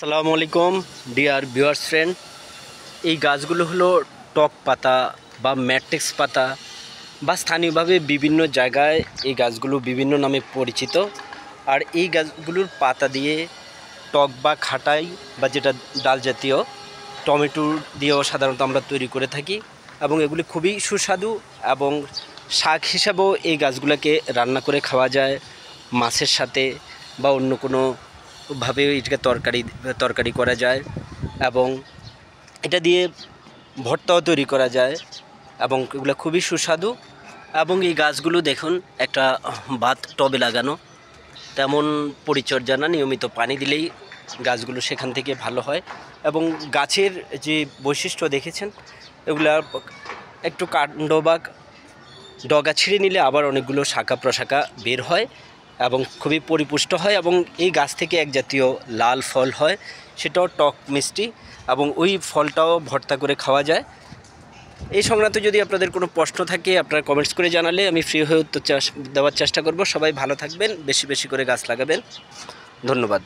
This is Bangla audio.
আসসালামু আলাইকুম ডিয়ার ভিউয়ার্স ফ্রেন্ড। এই গাছগুলো হলো টক পাতা বা ম্যাট্রিক্স পাতা বা স্থানীয়ভাবে বিভিন্ন জায়গায় এই গাছগুলো বিভিন্ন নামে পরিচিত। আর এই গাছগুলোর পাতা দিয়ে টক বা খাটাই বা যেটা ডাল জাতীয় টমেটো দিয়েও সাধারণত আমরা তৈরি করে থাকি এবং এগুলি খুবই সুস্বাদু এবং শাক হিসাবেও এই গাছগুলোকে রান্না করে খাওয়া যায় মাছের সাথে বা অন্য কোনোভাবে এটাকে তরকারি করা যায় এবং এটা দিয়ে ভর্তাও তৈরি করা যায় এবং এগুলো খুবই সুস্বাদু। এবং এই গাছগুলো দেখুন একটা বাত টবে লাগানো, তেমন পরিচর্যা না, নিয়মিত পানি দিলেই গাছগুলো সেখান থেকে ভালো হয়। এবং গাছের যে বৈশিষ্ট্য দেখেছেন, এগুলা একটু কাণ্ড বা ডগা ছিঁড়ে নিলে আবার অনেকগুলো শাখা প্রশাখা বের হয় এবং খুবই পরিপুষ্ট হয় এবং এই গাছ থেকে এক জাতীয় লাল ফল হয়, সেটাও টক মিষ্টি এবং ওই ফলটাও ভর্তা করে খাওয়া যায়। এই সংক্রান্ত যদি আপনাদের কোনো প্রশ্ন থাকে আপনারা কমেন্টস করে জানালে আমি ফ্রি হয়ে উত্তর দেওয়ার চেষ্টা করব। সবাই ভালো থাকবেন, বেশি বেশি করে গাছ লাগাবেন। ধন্যবাদ।